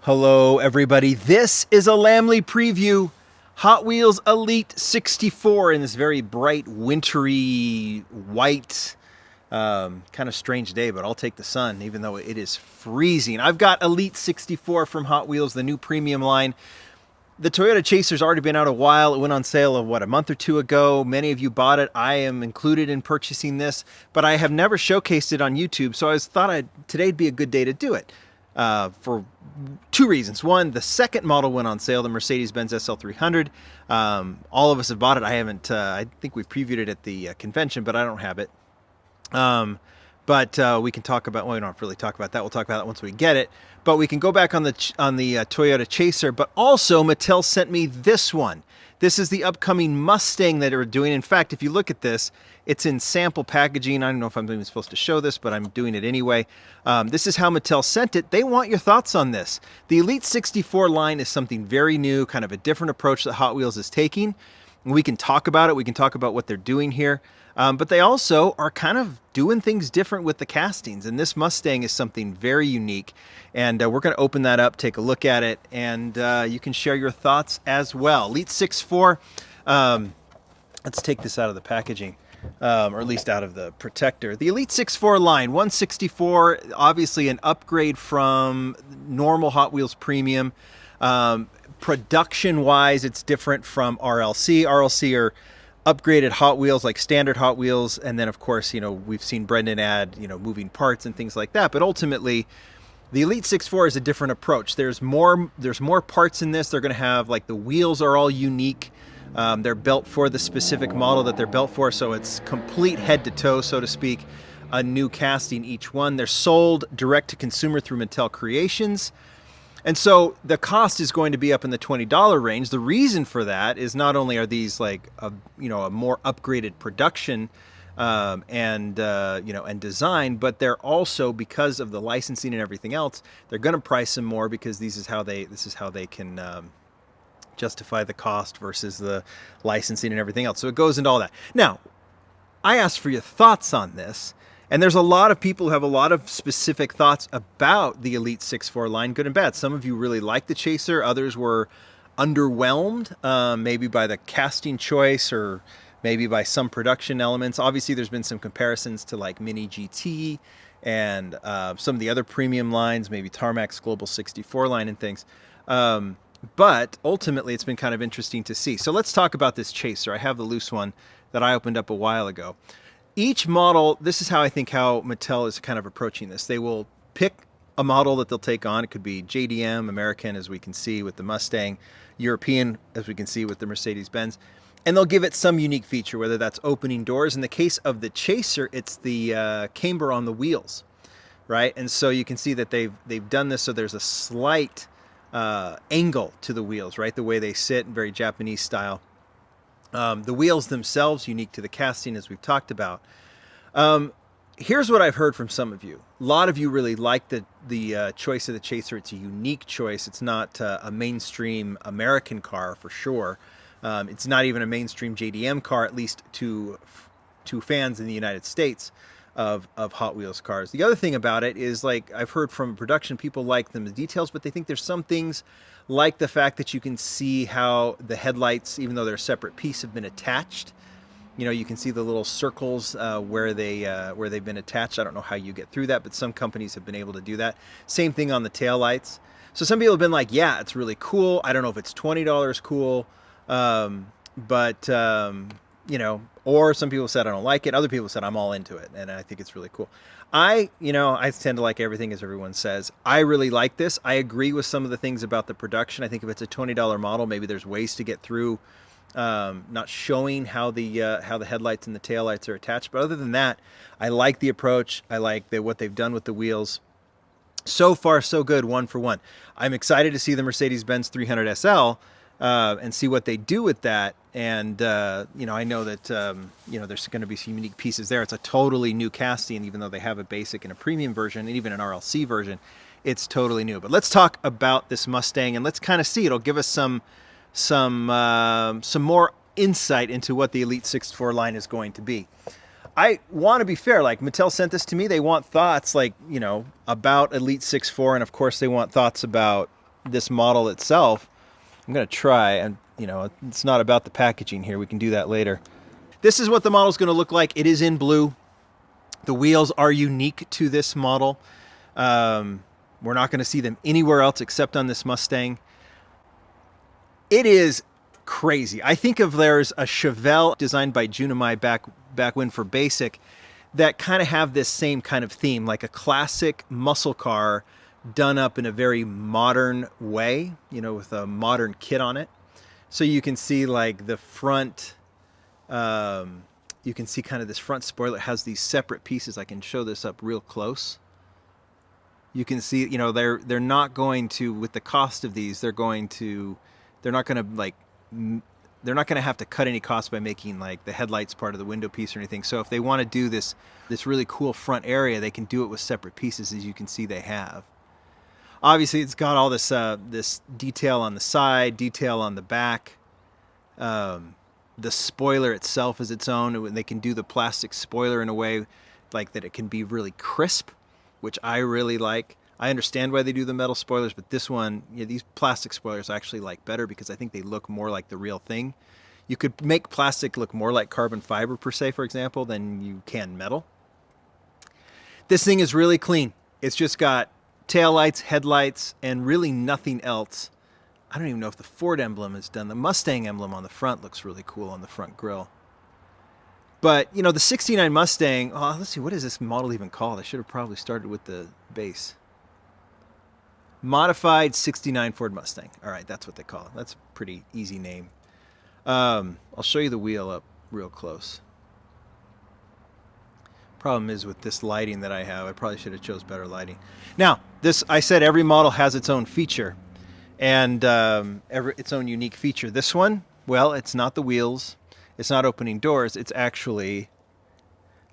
Hello, everybody. This is a Lamley Preview. Hot Wheels Elite64 in this very bright, wintry, white, kind of strange day, but I'll take the sun, even though it is freezing. I've got Elite64 from Hot Wheels, the new premium line. The Toyota Chaser's already been out a while. It went on sale, a month or two ago. Many of you bought it. I am included in purchasing this, but I have never showcased it on YouTube, so I thought today'd be a good day to do it. For two reasons. One, the second model went on sale, the Mercedes-Benz SL300. All of us have bought it. I haven't, I think we previewed it at the convention, but I don't have it. But we can talk about, well, we don't really talk about that. We'll talk about that once we get it. But we can go back on the Toyota Chaser. But also, Mattel sent me this one. This is the upcoming Mustang that they're doing. In fact, if you look at this, it's in sample packaging. I don't know if I'm even supposed to show this, but I'm doing it anyway. This is how Mattel sent it. They want your thoughts on this. The Elite64 line is something very new, kind of a different approach that Hot Wheels is taking. We can talk about it. We can talk about what they're doing here. But they also are kind of doing things different with the castings. And this Mustang is something very unique. And we're going to open that up, take a look at it, and you can share your thoughts as well. Elite64, let's take this out of the packaging, or at least out of the protector. The Elite64 line, 164, obviously an upgrade from normal Hot Wheels Premium. Production-wise, it's different from RLC. RLC are upgraded Hot Wheels, like standard Hot Wheels, and then of course, you know, we've seen Brendan add, you know, moving parts and things like that. But ultimately, the Elite64 is a different approach. There's more parts in this. They're going to have, like, the wheels are all unique. They're built for the specific model that they're built for, so it's complete head to toe, so to speak, a new casting each one. They're sold direct to consumer through Mattel Creations. And so the cost is going to be up in the $20 range. The reason for that is not only are these like a more upgraded production and design, but they're also, because of the licensing and everything else, they're going to price them more because this is how they can justify the cost versus the licensing and everything else. So it goes into all that. Now, I asked for your thoughts on this. And there's a lot of people who have a lot of specific thoughts about the Elite64 line, good and bad. Some of you really like the Chaser. Others were underwhelmed, maybe by the casting choice or maybe by some production elements. Obviously, there's been some comparisons to like Mini GT and some of the other premium lines, maybe Tarmac's Global 64 line and things. But ultimately, it's been kind of interesting to see. So let's talk about this Chaser. I have the loose one that I opened up a while ago. Each model, this is how I think how Mattel is kind of approaching this. They will pick a model that they'll take on. It could be JDM, American, as we can see with the Mustang, European, as we can see with the Mercedes-Benz, and they'll give it some unique feature, whether that's opening doors. In the case of the Chaser, it's the camber on the wheels, right? And so you can see that they've done this so there's a slight angle to the wheels, right? The way they sit, very Japanese style. The wheels themselves, unique to the casting, as we've talked about. Here's what I've heard from some of you. A lot of you really like the choice of the Chaser. It's a unique choice. It's not a mainstream American car for sure. It's not even a mainstream JDM car, at least to fans in the United States of Hot Wheels cars. The other thing about it is, like, I've heard from production, people like the details, but they think there's some things like the fact that you can see how the headlights, even though they're a separate piece, have been attached. You know, you can see the little circles where they've been attached. I don't know how you get through that, but some companies have been able to do that. Same thing on the taillights. So some people have been like, yeah, it's really cool. I don't know if it's $20 cool, but you know, or some people said I don't like it. Other people said I'm all into it, and I think it's really cool. I tend to like everything, as everyone says. I really like this. I agree with some of the things about the production. I think if it's a $20 model, maybe there's ways to get through not showing how the headlights and the taillights are attached. But other than that, I like the approach. I like what they've done with the wheels. So far, so good, one for one. I'm excited to see the Mercedes-Benz 300 SL and see what they do with that. And, I know that, there's going to be some unique pieces there. It's a totally new casting, even though they have a basic and a premium version and even an RLC version. It's totally new. But let's talk about this Mustang and let's kind of see. It'll give us some more insight into what the Elite64 line is going to be. I want to be fair. Like, Mattel sent this to me. They want thoughts, like, about Elite64. And, of course, they want thoughts about this model itself, I'm going to try, and you know, it's not about the packaging here. We can do that later. This is what the model is going to look like. It is in blue. The wheels are unique to this model. We're not going to see them anywhere else except on this Mustang. It is crazy. I think of there's a Chevelle designed by Junimai back when for Basic that kind of have this same kind of theme, like a classic muscle car done up in a very modern way, you know, with a modern kit on it. So you can see like the front, you can see kind of this front spoiler. It has these separate pieces. I can show this up real close. You can see, you know, they're not going to, with the cost of these, they're not going to have to cut any costs by making like the headlights part of the window piece or anything. So if they want to do this really cool front area, they can do it with separate pieces, as you can see they have. Obviously, it's got all this this detail on the side, detail on the back. The spoiler itself is its own. They can do the plastic spoiler in a way like that it can be really crisp, which I really like. I understand why they do the metal spoilers, but this one, yeah, these plastic spoilers I actually like better because I think they look more like the real thing. You could make plastic look more like carbon fiber per se, for example, than you can metal. This thing is really clean. It's just got taillights, headlights, and really nothing else. I don't even know if the Ford emblem is done. The Mustang emblem on the front looks really cool on the front grille. But, you know, the 69 Mustang, oh, let's see, what is this model even called? I should have probably started with the base. Modified 69 Ford Mustang. All right, that's what they call it. That's a pretty easy name. I'll show you the wheel up real close. Problem is with this lighting that I have, I probably should have chose better lighting. Now, this, I said every model has its own feature and its own unique feature. This one, well, it's not the wheels. It's not opening doors. It's actually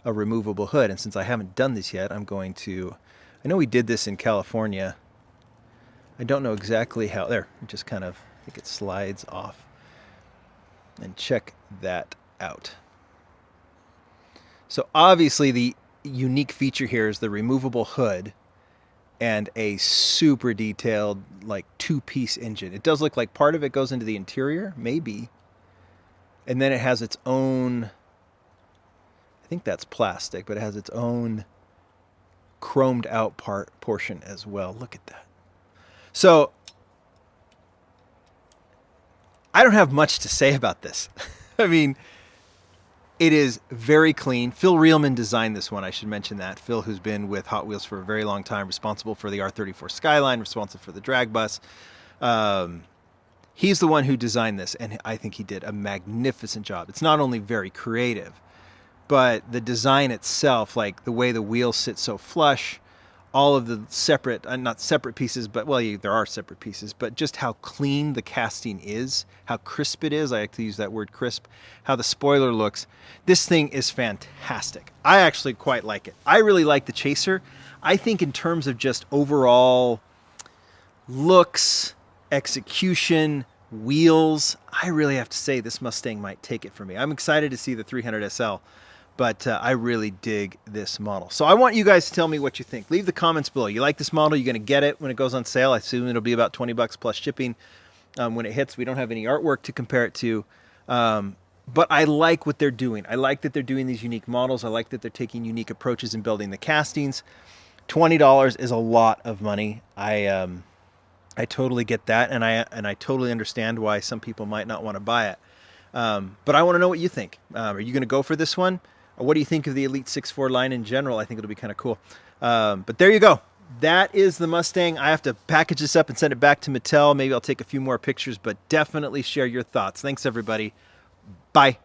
a removable hood. And since I haven't done this yet, I'm going to, I know we did this in California. I don't know exactly how, there, it just kind of, I think it slides off. And check that out. So obviously the unique feature here is the removable hood and a super detailed like two-piece engine. It does look like part of it goes into the interior, maybe. And then it has its own, I think that's plastic, but it has its own chromed out portion as well. Look at that. So I don't have much to say about this. I mean, it is very clean. Phil Reelman designed this one. I should mention that. Phil, who's been with Hot Wheels for a very long time, responsible for the R34 Skyline, responsible for the drag bus. He's the one who designed this, and I think he did a magnificent job. It's not only very creative, but the design itself, like the way the wheels sit so flush, all of the separate, not separate pieces, but, well, there are separate pieces, but just how clean the casting is, how crisp it is. I like to use that word crisp, how the spoiler looks. This thing is fantastic. I actually quite like it. I really like the Chaser. I think in terms of just overall looks, execution, wheels, I really have to say this Mustang might take it for me. I'm excited to see the 300 SL. But I really dig this model. So I want you guys to tell me what you think. Leave the comments below. You like this model? You're going to get it when it goes on sale. I assume it'll be about 20 bucks plus shipping when it hits. We don't have any artwork to compare it to. But I like what they're doing. I like that they're doing these unique models. I like that they're taking unique approaches in building the castings. $20 is a lot of money. I totally get that, and I totally understand why some people might not want to buy it. But I want to know what you think. Are you going to go for this one? Or what do you think of the Elite64 line in general? I think it'll be kind of cool. But there you go. That is the Mustang. I have to package this up and send it back to Mattel. Maybe I'll take a few more pictures, but definitely share your thoughts. Thanks, everybody. Bye.